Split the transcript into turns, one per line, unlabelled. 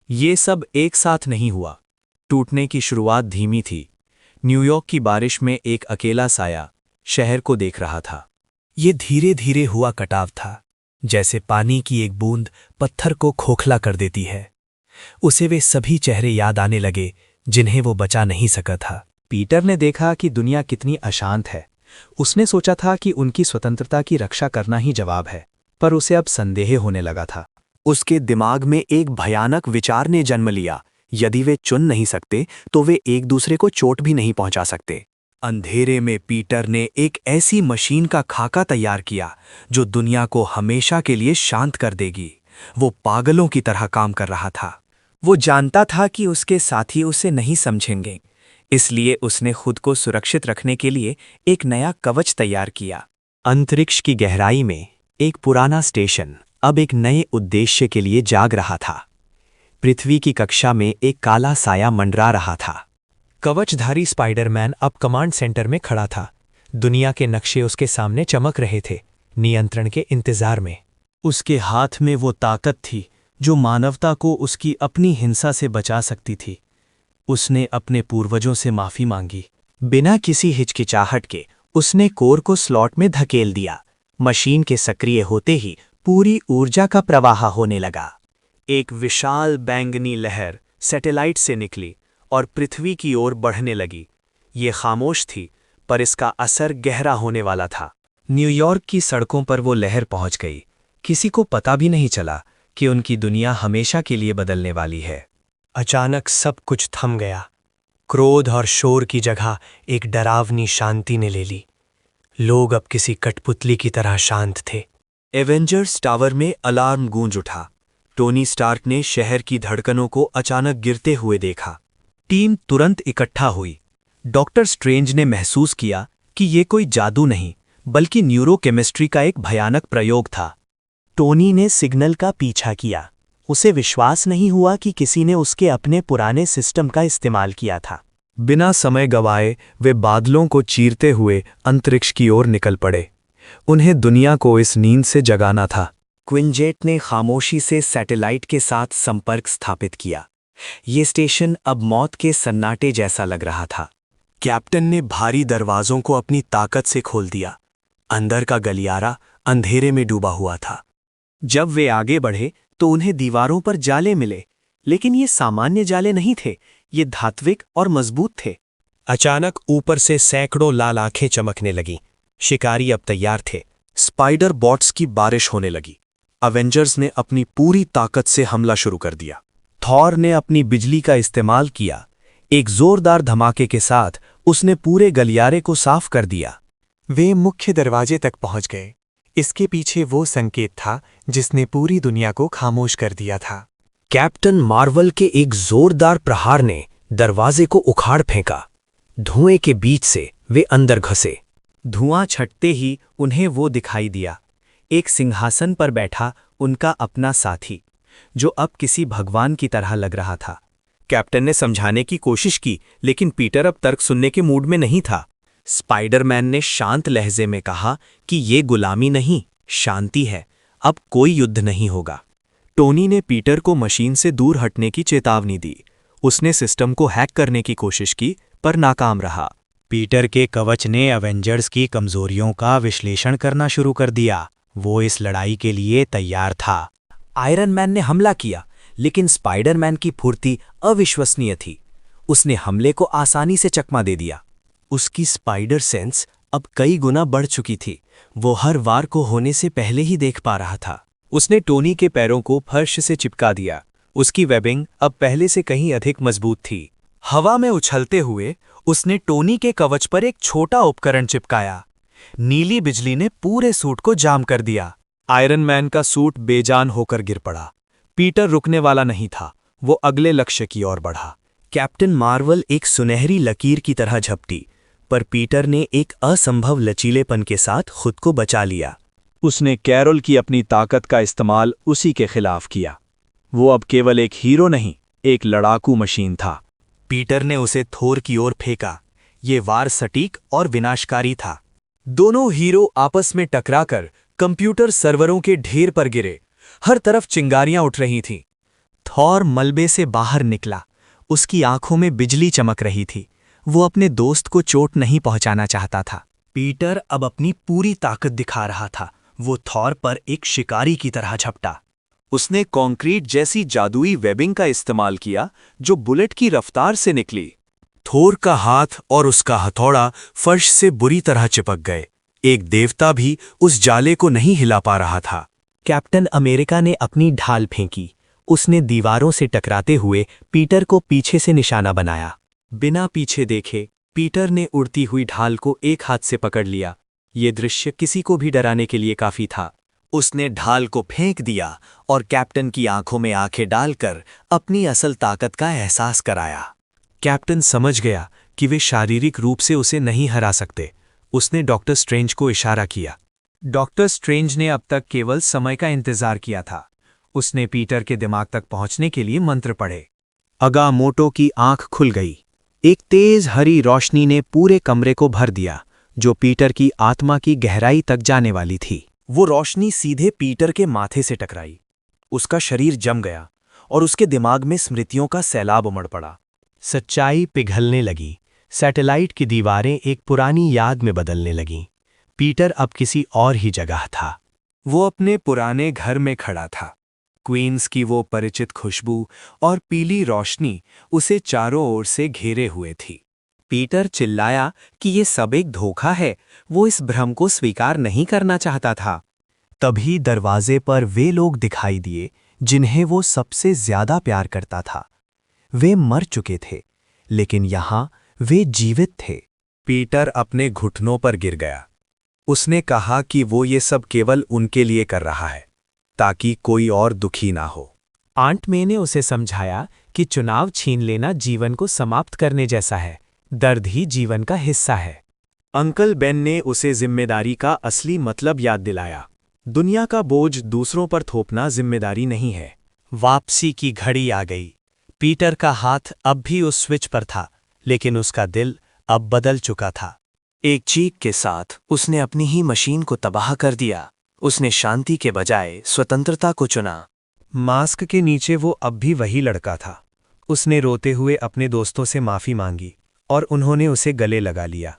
ये सब एक साथ नहीं हुआ। टूटने की शुरुआत धीमी थी। न्यूयॉर्क की बारिश में एक अकेला साया शहर को देख रहा था।
ये धीरे धीरे हुआ कटाव था, जैसे पानी की एक बूंद पत्थर को खोखला कर देती है। उसे वे सभी चेहरे याद आने लगे जिन्हें वो बचा नहीं सका था।
पीटर ने देखा कि दुनिया कितनी अशांत है। उसने सोचा था कि उनकी स्वतंत्रता की रक्षा करना ही जवाब है, पर उसे अब संदेह होने लगा था। उसके दिमाग में एक भयानक विचार ने जन्म लिया, यदि वे चुन नहीं सकते तो वे एक दूसरे को चोट भी नहीं पहुंचा सकते। अंधेरे में पीटर ने एक ऐसी मशीन का खाका तैयार किया जो दुनिया को हमेशा के लिए शांत कर देगी। वो पागलों की तरह काम कर रहा था। वो जानता था कि उसके साथी उसे नहीं समझेंगे, इसलिए उसने खुद को सुरक्षित रखने के लिए एक नया कवच तैयार किया। अंतरिक्ष की गहराई में एक पुराना स्टेशन अब एक नए उद्देश्य के लिए जाग रहा था। पृथ्वी की कक्षा में एक काला साया मंडरा रहा था।
कवचधारी स्पाइडरमैन अब कमांड सेंटर में खड़ा था। दुनिया के नक्शे उसके सामने चमक रहे थे, नियंत्रण के इंतजार में।
उसके हाथ में वो ताकत थी जो मानवता को उसकी अपनी हिंसा से बचा सकती थी। उसने अपने पूर्वजों से माफी मांगी। बिना किसी हिचकिचाहट के उसने कोर को स्लॉट में धकेल दिया। मशीन के सक्रिय होते ही पूरी ऊर्जा का प्रवाह होने लगा। एक विशाल बैंगनी लहर सैटेलाइट से निकली और पृथ्वी की ओर बढ़ने लगी। ये खामोश थी, पर इसका असर गहरा होने वाला था। न्यूयॉर्क की सड़कों पर वो लहर पहुंच गई। किसी को पता भी नहीं चला कि उनकी दुनिया हमेशा के लिए बदलने वाली है।
अचानक सब कुछ थम गया। क्रोध और शोर की जगह एक डरावनी शांति ने ले ली। लोग अब किसी कठपुतली की तरह शांत थे।
एवेंजर्स टावर में अलार्म गूंज उठा। टोनी स्टार्क ने शहर की धड़कनों को अचानक गिरते हुए देखा। टीम तुरंत इकट्ठा हुई। डॉक्टर स्ट्रेंज ने महसूस किया कि ये कोई जादू नहीं, बल्कि न्यूरोकेमिस्ट्री का एक भयानक प्रयोग था। टोनी ने सिग्नल का पीछा किया। उसे विश्वास नहीं हुआ कि किसी ने उसके अपने पुराने सिस्टम का इस्तेमाल किया था। बिना समय गवाए वे बादलों को चीरते हुए अंतरिक्ष की ओर निकल पड़े। उन्हें दुनिया को इस नींद से जगाना था। क्विंजेट ने खामोशी से सैटेलाइट के साथ संपर्क स्थापित किया। ये स्टेशन अब मौत के सन्नाटे जैसा लग रहा था। कैप्टन ने भारी दरवाजों को अपनी ताकत से खोल दिया। अंदर का गलियारा अंधेरे में डूबा हुआ था। जब वे आगे बढ़े तो उन्हें दीवारों पर जाले मिले, लेकिन ये सामान्य जाले नहीं थे, ये धात्विक और मजबूत थे।
अचानक ऊपर से सैकड़ों लाल आंखें चमकने लगीं। शिकारी अब तैयार थे।
स्पाइडर बॉट्स की बारिश होने लगी। अवेंजर्स ने अपनी पूरी ताकत से हमला शुरू कर दिया। थॉर ने अपनी बिजली का इस्तेमाल किया। एक जोरदार धमाके के साथ उसने पूरे गलियारे को साफ कर दिया।
वे मुख्य दरवाजे तक पहुंच गए। इसके पीछे वो संकेत था जिसने पूरी दुनिया को खामोश कर दिया था।
कैप्टन मार्वल के एक जोरदार प्रहार ने दरवाजे को उखाड़ फेंका। धुएं के बीच से वे अंदर घसे। धुआं छटते ही उन्हें वो दिखाई दिया, एक सिंहासन पर बैठा उनका अपना साथी, जो अब किसी भगवान की तरह लग रहा था। कैप्टन ने समझाने की कोशिश की, लेकिन पीटर अब तर्क सुनने के मूड में नहीं था। स्पाइडरमैन ने शांत लहजे में कहा कि ये गुलामी नहीं, शांति है। अब कोई युद्ध नहीं होगा। टोनी ने पीटर को मशीन से दूर हटने की चेतावनी दी। उसने सिस्टम को हैक करने की कोशिश की, पर नाकाम रहा।
पीटर के कवच ने एवेंजर्स की कमजोरियों का विश्लेषण करना शुरू कर दिया। वो इस लड़ाई के लिए तैयार था।
आयरन मैन ने हमला किया, लेकिन स्पाइडरमैन की फुर्ती अविश्वसनीय थी। उसने हमले को आसानी से चकमा दे दिया। उसकी स्पाइडर सेंस अब कई गुना बढ़ चुकी थी। वो हर वार को होने से पहले ही देख पा रहा था। उसने टोनी के पैरों को फर्श से चिपका दिया। उसकी वेबिंग अब पहले से कहीं अधिक मजबूत थी। हवा में उछलते हुए उसने टोनी के कवच पर एक छोटा उपकरण चिपकाया। नीली बिजली ने पूरे सूट को जाम कर दिया। आयरन मैन का सूट बेजान होकर गिर पड़ा। पीटर रुकने वाला नहीं था। वो अगले लक्ष्य की ओर बढ़ा। कैप्टन मार्वल एक सुनहरी लकीर की तरह झपटी, पर पीटर ने एक असंभव लचीलेपन के साथ खुद को बचा लिया। उसने कैरोल की अपनी ताकत का इस्तेमाल उसी के खिलाफ किया। वो अब केवल एक हीरो नहीं, एक लड़ाकू मशीन था। पीटर ने उसे थोर की ओर फेंका। ये वार सटीक और विनाशकारी था। दोनों हीरो आपस में टकराकर कंप्यूटर सर्वरों के ढेर पर गिरे। हर तरफ चिंगारियां उठ रही थीं।
थॉर मलबे से बाहर निकला। उसकी आंखों में बिजली चमक रही थी। वो अपने दोस्त को चोट नहीं पहुंचाना चाहता था। पीटर अब अपनी पूरी ताकत दिखा रहा था। वो थॉर पर एक शिकारी की तरह झपटा।
उसने कंक्रीट जैसी जादुई वेबिंग का इस्तेमाल किया जो बुलेट की रफ्तार से निकली। थोर का हाथ और उसका हथौड़ा फर्श से बुरी तरह चिपक गए। एक देवता भी उस जाले को नहीं हिला पा रहा था।
कैप्टन अमेरिका ने अपनी ढाल फेंकी। उसने दीवारों से टकराते हुए पीटर को पीछे से निशाना बनाया।
बिना पीछे देखे पीटर ने उड़ती हुई ढाल को एक हाथ से पकड़ लिया। ये दृश्य किसी को भी डराने के लिए काफी था। उसने ढाल को फेंक दिया और कैप्टन की आंखों में आंखें डालकर अपनी असल ताकत का एहसास कराया। कैप्टन समझ गया कि वे शारीरिक रूप से उसे नहीं हरा सकते। उसने डॉक्टर स्ट्रेंज को इशारा किया। डॉक्टर स्ट्रेंज ने अब तक केवल समय का इंतजार किया था। उसने पीटर के दिमाग तक पहुंचने के लिए मंत्र पढ़े। अगामोटो की आंख खुल गई। एक तेज हरी रोशनी ने पूरे कमरे को भर दिया, जो पीटर की आत्मा की गहराई तक जाने वाली थी। वो रोशनी सीधे पीटर के माथे से टकराई। उसका शरीर जम गया और उसके दिमाग में स्मृतियों का सैलाब उमड़ पड़ा।
सच्चाई पिघलने लगी। सैटेलाइट की दीवारें एक पुरानी याद में बदलने लगीं। पीटर अब किसी और ही जगह था।
वो अपने पुराने घर में खड़ा था। क्वींस की वो परिचित खुशबू और पीली रोशनी उसे चारों ओर से घेरे हुए थी। पीटर चिल्लाया कि ये सब एक धोखा है। वो इस भ्रम को स्वीकार नहीं करना चाहता था।
तभी दरवाजे पर वे लोग दिखाई दिए जिन्हें वो सबसे ज्यादा प्यार करता था। वे मर चुके थे, लेकिन यहां वे जीवित थे।
पीटर अपने घुटनों पर गिर गया। उसने कहा कि वो ये सब केवल उनके लिए कर रहा है, ताकि कोई और दुखी ना हो।
आंट मे ने उसे समझाया कि चुनाव छीन लेना जीवन को समाप्त करने जैसा है। दर्द ही जीवन का हिस्सा है।
अंकल बेन ने उसे जिम्मेदारी का असली मतलब याद दिलाया। दुनिया का बोझ दूसरों पर थोपना जिम्मेदारी नहीं है।
वापसी की घड़ी आ गई। पीटर का हाथ अब भी उस स्विच पर था, लेकिन उसका दिल अब बदल चुका था।
एक चीख के साथ उसने अपनी ही मशीन को तबाह कर दिया। उसने शांति के बजाय स्वतंत्रता को चुना। मास्क के नीचे वो अब भी वही लड़का था। उसने रोते हुए अपने दोस्तों से माफी मांगी और उन्होंने उसे गले लगा लिया।